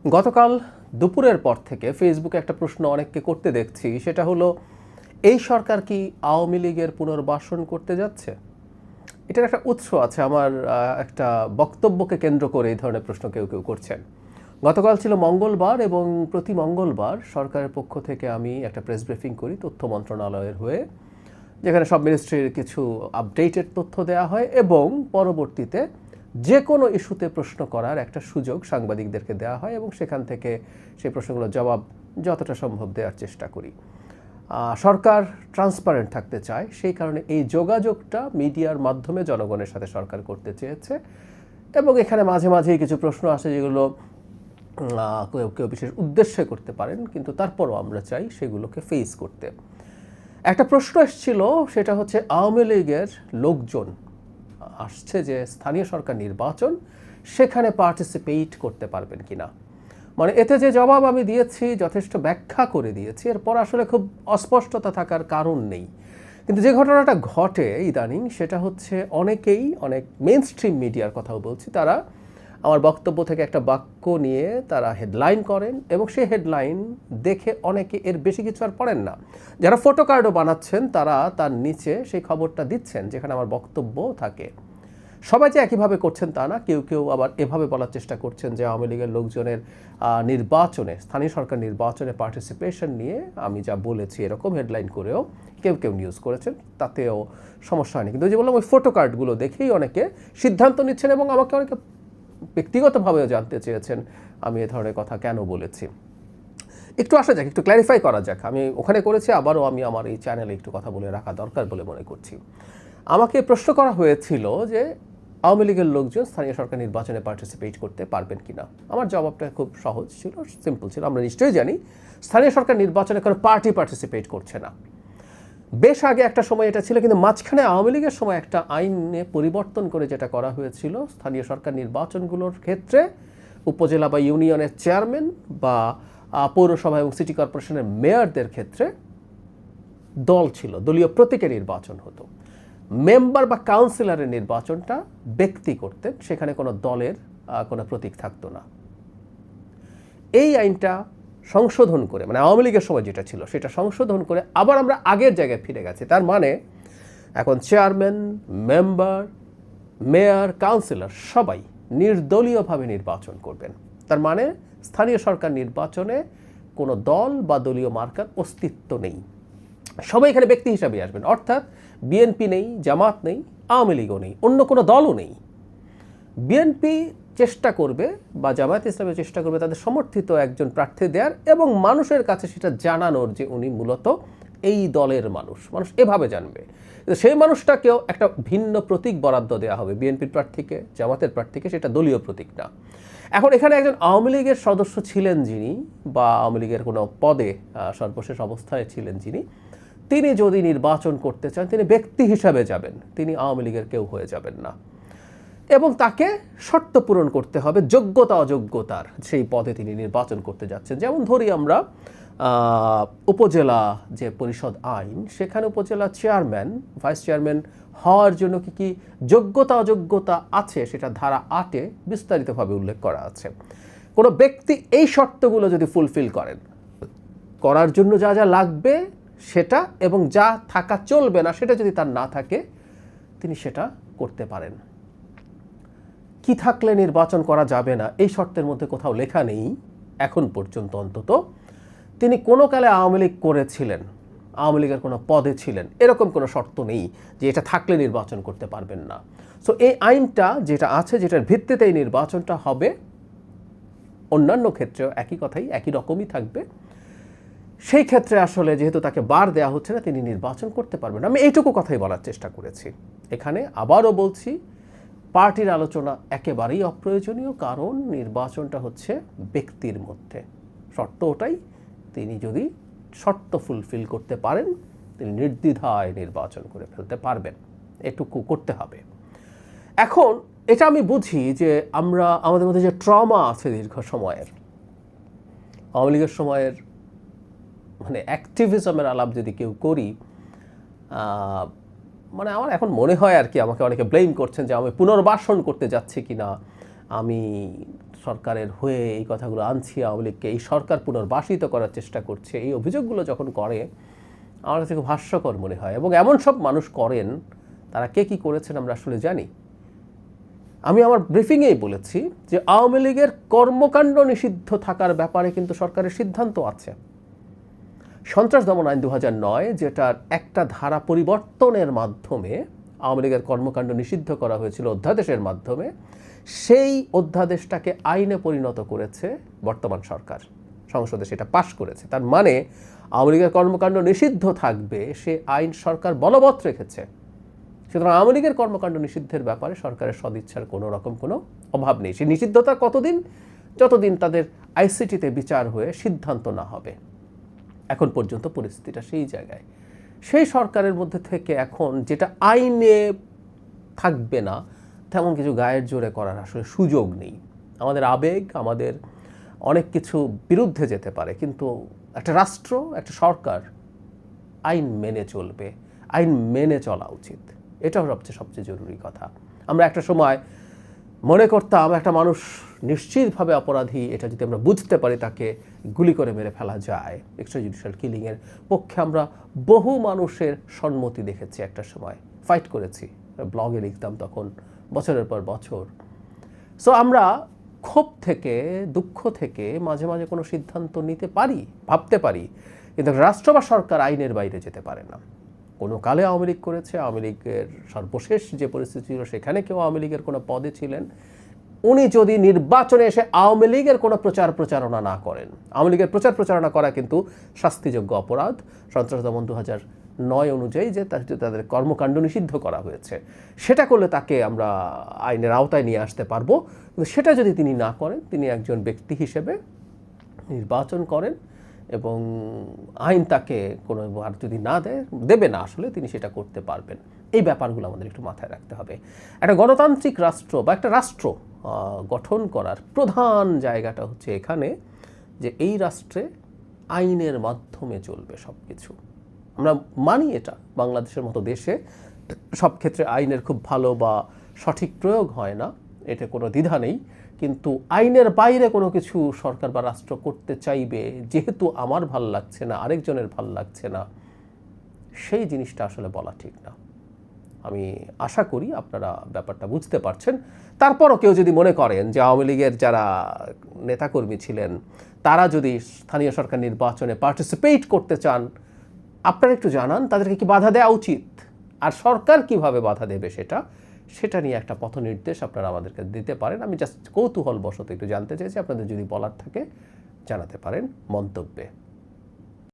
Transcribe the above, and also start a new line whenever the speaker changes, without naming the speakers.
গতকাল দুপুরের পর থেকে ফেসবুকে একটা প্রশ্ন অনেককে করতে দেখছি, সেটা হলো এই সরকার কি আওয়ামী লীগের পুনর্বাসন করতে যাচ্ছে? এটার একটা উৎস আছে, আমার একটা বক্তব্যকে কেন্দ্র করে এই ধরনের প্রশ্ন কেউ কেউ করছেন। গতকাল ছিল মঙ্গলবার এবং প্রতি মঙ্গলবার সরকারের পক্ষ থেকে আমি একটা প্রেস ব্রিফিং করি তথ্য মন্ত্রণালয়ের হয়ে, যেখানে সব মিনিস্ট্রির কিছু আপডেটেড তথ্য দেওয়া হয় এবং পরবর্তীতে যে কোনো ইস্যুতে প্রশ্ন করার একটা সুযোগ সাংবাদিকদেরকে দেওয়া হয় এবং সেখান থেকে সেই প্রশ্নগুলোর জবাব যতটা সম্ভব দেওয়ার চেষ্টা করি। সরকার ট্রান্সপারেন্ট থাকতে চায়, সেই কারণে এই যোগাযোগটা মিডিয়ার মাধ্যমে জনগণের সাথে সরকার করতে চেয়েছে এবং এখানে মাঝে মাঝেই কিছু প্রশ্ন আসে যেগুলো কেউ কেউ বিশেষ উদ্দেশ্যে করতে পারেন, কিন্তু তারপরও আমরা চাই সেগুলোকে ফেস করতে। একটা প্রশ্ন এসেছিল, সেটা হচ্ছে আওয়ামী লীগের লোকজন আসছে যে স্থানীয় সরকার নির্বাচন, সেখানে পার্টিসিপেট করতে পারবেন কিনা। মানে এতে যে জবাব আমি দিয়েছি যথেষ্ট ব্যাখ্যা করে দিয়েছি, এরপর আসলে খুব অস্পষ্টতা থাকার কারণ নেই। কিন্তু যে ঘটনাটা ঘটে ইদানিং সেটা হচ্ছে অনেকেই, অনেক মেইন স্ট্রিম মিডিয়ার কথাও বলছি, তারা আমার বক্তব্য থেকে একটা বাক্য নিয়ে তারা হেডলাইন করেন এবং সেই হেডলাইন দেখে অনেকে এর বেশি কিছু আর পড়েন না। যারা ফটো কার্ডও বানাচ্ছেন তারা তার নিচে সেই খবরটা দিচ্ছেন যেখানে আমার বক্তব্য থাকে। সবাই যে একইভাবে করছেন তা না, কেউ কেউ আবার এভাবে বলার চেষ্টা করছেন যে আওয়ামী লীগের লোকজনের নির্বাচনে, স্থানীয় সরকার নির্বাচনে পার্টিসিপেশন নিয়ে আমি যা বলেছি এরকম হেডলাইন করেও কেউ কেউ নিউজ করেছেন, তাতেও সমস্যা হয়নি। কিন্তু যে বললাম, ওই ফটো কার্ডগুলো দেখেই অনেকে সিদ্ধান্ত নিচ্ছেন এবং আমাকে অনেকে ব্যক্তিগতভাবেও জানতে চেয়েছেন আমি এ ধরনের কথা কেন বলেছি। একটু আসা যাক, একটু ক্ল্যারিফাই করা যাক। আমি ওখানে করেছি, আবারও আমি আমার এই চ্যানেলে একটু কথা বলে রাখা দরকার বলে মনে করছি। আমাকে প্রশ্ন করা হয়েছিল যে আওয়ামী লীগের লোকজন স্থানীয় সরকার নির্বাচনে পার্টিসিপেট করতে পারবেন কিনা। আমার জবাবটা খুব সহজ ছিল, সিম্পল ছিল। আমরা নিশ্চয়ই জানি স্থানীয় সরকার নির্বাচনে কোনো পার্টি পার্টিসিপেট করছে না। বেশ আগে একটা সময় এটা ছিল, কিন্তু মাঝখানে আওয়ামী লীগের সময় একটা আইনে পরিবর্তন করে যেটা করা হয়েছিল, স্থানীয় সরকার নির্বাচনগুলোর ক্ষেত্রে উপজেলা বা ইউনিয়নের চেয়ারম্যান বা পৌরসভা এবং সিটি কর্পোরেশনের মেয়রদের ক্ষেত্রে দল ছিল, দলীয় প্রতীকে নির্বাচন হতো। মেম্বার বা কাউন্সিলরের নির্বাচনটা ব্যক্তি করতেন, সেখানে কোনো দলের কোনো প্রতীক থাকতো না। এই আইনটা সংশোধন করে, মানে আওয়ামী লীগের সময় যেটা ছিল সেটা সংশোধন করে আবার আমরা আগের জায়গায় ফিরে গেছি। তার মানে এখন চেয়ারম্যান, মেম্বার, মেয়র, কাউন্সিলর সবাই নির্দলীয়ভাবে নির্বাচন করবেন। তার মানে স্থানীয় সরকার নির্বাচনে কোনো দল বা দলীয় মার্কার অস্তিত্ব নেই, সবাই এখানে ব্যক্তি হিসাবে আসবেন। অর্থাৎ বিএনপি নেই, জামাত নেই, আওয়ামী লীগও নেই, অন্য কোনো দলও নেই। বিএনপি চেষ্টা করবে বা জামায়াত ইসলামের চেষ্টা করবে তাদের সমর্থিত একজন প্রার্থী দেওয়ার এবং মানুষের কাছে সেটা জানানোর যে উনি মূলত এই দলের মানুষ, মানুষ এভাবে জানবে। সেই মানুষটাকেও একটা ভিন্ন প্রতীক বরাদ্দ দেওয়া হবে, বিএনপির প্রার্থীকে, জামাতের প্রার্থীকে, সেটা দলীয় প্রতীক না। এখন এখানে একজন আওয়ামী লীগের সদস্য ছিলেন যিনি, বা আওয়ামী লীগের কোনো পদে সর্বশেষ অবস্থায় ছিলেন যিনি, তিনি যদি নির্বাচন করতে চান তিনি ব্যক্তি হিসাবে যাবেন, তিনি আওয়ামী লীগের কেউ হয়ে যাবেন না এবং তাকে শর্ত পূরণ করতে হবে যোগ্যতা অযোগ্যতার, সেই পদে তিনি নির্বাচন করতে যাচ্ছেন। যেমন ধরি আমরা উপজেলা যে পরিষদ আইন, সেখানে উপজেলা চেয়ারম্যান, ভাইস চেয়ারম্যান হওয়ার জন্য কি কি যোগ্যতা অযোগ্যতা আছে সেটা ধারা 8-এ বিস্তারিতভাবে উল্লেখ করা আছে। কোনো ব্যক্তি এই শর্তগুলো যদি ফুলফিল করার জন্য যা যা লাগবে সেটা, এবং যা থাকা চলবে না সেটা যদি তার না থাকে, তিনি সেটা করতে পারেন। কি থাকলে নির্বাচন করা যাবে না এই শর্তের মধ্যে কোথাও লেখা নেই এখন পর্যন্ত অন্তত। তিনি কোনো কালে আওয়ামী লীগ করেছিলেন, আওয়ামী লীগের কোনো পদে ছিলেন, এরকম কোনো শর্ত নেই যে এটা থাকলে নির্বাচন করতে পারবেন না। সো এই আইনটা যেটা আছে, যেটার ভিত্তিতে এই নির্বাচনটা হবে, অন্যান্য ক্ষেত্রেও একই কথাই, একই রকমই থাকবে। সেই ক্ষেত্রে আসলে যেহেতু তাকে বার দেওয়া হচ্ছে না, তিনি নির্বাচন করতে পারবেন। আমি এইটুকু কথাই বলার চেষ্টা করেছি। এখানে আবারও বলছি, পার্টির আলোচনা একেবারেই অপ্রয়োজনীয়, কারণ নির্বাচনটা হচ্ছে ব্যক্তির মধ্যে। শর্ত ওটাই, তিনি যদি শর্ত ফুলফিল করতে পারেন তিনি নির্দ্বিধায় নির্বাচন করে ফেলতে পারবেন, এটুকু করতে হবে। এখন এটা আমি বুঝি যে আমাদের মধ্যে যে ট্রমা আছে দীর্ঘ সময়ের, আওয়ামী লীগের সময়ের মানে অ্যাক্টিভিজমের আলাপ যদি কেউ করি, মানে আমার এখন মনে হয় আর কি, আমাকে অনেকে ব্লেম করছেন যে আমি পুনর্বাসন করতে যাচ্ছি কিনা, আমি সরকারের হয়ে এই কথাগুলো আনছি, আওয়ামী লীগকে এই সরকার পুনর্বাসিত করার চেষ্টা করছে, এই অভিযোগগুলো যখন করে আমার কাছে খুব হাস্যকর মনে হয়। এবং এমন সব মানুষ করেন, তারা কে কী করেছেন আমরা আসলে জানি। আমি আমার ব্রিফিংয়েই বলেছি যে আওয়ামী লীগের কর্মকাণ্ড নিষিদ্ধ থাকার ব্যাপারে কিন্তু সরকারের সিদ্ধান্ত আছে। সন্ত্রাস দমন আইন 2009, যেটার একটা ধারা পরিবর্তনের মাধ্যমে আওয়ামী লীগের কর্মকাণ্ড নিষিদ্ধ করা হয়েছিল অধ্যাদেশের মাধ্যমে, সেই অধ্যাদেশটাকে আইনে পরিণত করেছে বর্তমান সরকার, সংসদে সেটা পাশ করেছে। তার মানে আওয়ামী লীগের কর্মকাণ্ড নিষিদ্ধ থাকবে, সে আইন সরকার বলবৎ রেখেছে। সুতরাং আওয়ামী লীগের কর্মকাণ্ড নিষিদ্ধের ব্যাপারে সরকারের সদিচ্ছার কোনো রকম কোনো অভাব নেই। সেই নিষিদ্ধতা কতদিন? যতদিন তাদের আইসিটিতে বিচার হয়ে সিদ্ধান্ত না হবে। এখন পর্যন্ত পরিস্থিতিটা সেই জায়গায়। সেই সরকারের মধ্যে থেকে এখন যেটা আইনে থাকবে না, তেমন কিছু গায়ের জোরে করার আসলে সুযোগ নেই। আমাদের আবেগ, আমাদের অনেক কিছু বিরুদ্ধে যেতে পারে, কিন্তু একটা রাষ্ট্র, একটা সরকার আইন মেনে চলবে, আইন মেনে চলা উচিত। এটাও সবচেয়ে জরুরি কথা। আমরা একটা সময় মনে করতাম একটা মানুষ নিশ্চিতভাবে অপরাধী, এটা যদি আমরা বুঝতে পারি তাকে গুলি করে মেরে ফেলা যায়। এক্সট্রাজুডিশিয়াল কিলিংয়ের পক্ষে আমরা বহু মানুষের সম্মতি দেখেছি, একটা সময় ফাইট করেছি, ব্লগে লিখতাম তখন বছরের পর বছর। সো আমরা ক্ষোভ থেকে, দুঃখ থেকে মাঝে মাঝে কোনো সিদ্ধান্ত নিতে পারি, ভাবতে পারি, কিন্তু রাষ্ট্র বা সরকার আইনের বাইরে যেতে পারে না। কোনো কালে আওয়ামী লীগ করেছে, আওয়ামী লীগের সর্বশেষ যে পরিস্থিতি ছিল সেখানে কেউ আওয়ামী লীগের কোনো পদে ছিলেন, উনি যদি নির্বাচনে এসে আওয়ামী লীগের কোনো প্রচারণা না করেন, আওয়ামী লীগের প্রচারণা করা কিন্তু শাস্তিযোগ্য অপরাধ। সন্ত্রাস দমন 2009 অনুযায়ী যে তাদের কর্মকাণ্ড নিষিদ্ধ করা হয়েছে, সেটা করলে তাকে আমরা আইনের আওতায় নিয়ে আসতে পারবো। কিন্তু সেটা যদি তিনি না করেন, তিনি একজন ব্যক্তি হিসেবে নির্বাচন করেন এবং আইন তাকে কোনো আর যদি না দেবে না, আসলে তিনি সেটা করতে পারবেন। এই ব্যাপারগুলো আমাদের একটু মাথায় রাখতে হবে। একটা গণতান্ত্রিক রাষ্ট্র বা একটা রাষ্ট্র গঠন করার প্রধান জায়গাটা হচ্ছে এখানে, যে এই রাষ্ট্রে আইনের মাধ্যমে চলবে সব কিছু। আমরা মানি এটা, বাংলাদেশের মতো দেশে সব ক্ষেত্রে আইনের খুব ভালো বা সঠিক প্রয়োগ হয় না, এতে কোনো দ্বিধা নেই। কিন্তু আইনের বাইরে কোনো কিছু সরকার বা রাষ্ট্র করতে চাইবে, যেহেতু আমার ভাল লাগছে না, আরেকজনের ভাল লাগছে না, সেই জিনিসটা আসলে বলা ঠিক না। আমি আশা করি আপনারা ব্যাপারটা বুঝতে পারছেন। তারপরও কেউ যদি মনে করেন যে আওয়ামী লীগের যারা নেতাকর্মী ছিলেন তারা যদি স্থানীয় সরকার নির্বাচনে পার্টিসিপেট করতে চান, আপনারা একটু জানান তাদেরকে কি বাধা দেওয়া উচিত, আর সরকার কিভাবে বাধা দেবে সেটা নিয়ে একটা পথ নির্দেশ আপনারা আমাদেরকে দিতে পারেন। আমি জাস্ট কৌতূহলবশত একটু জানতে চাইছি, আপনাদের যদি বলার থাকে জানাতে পারেন মন্তব্যে।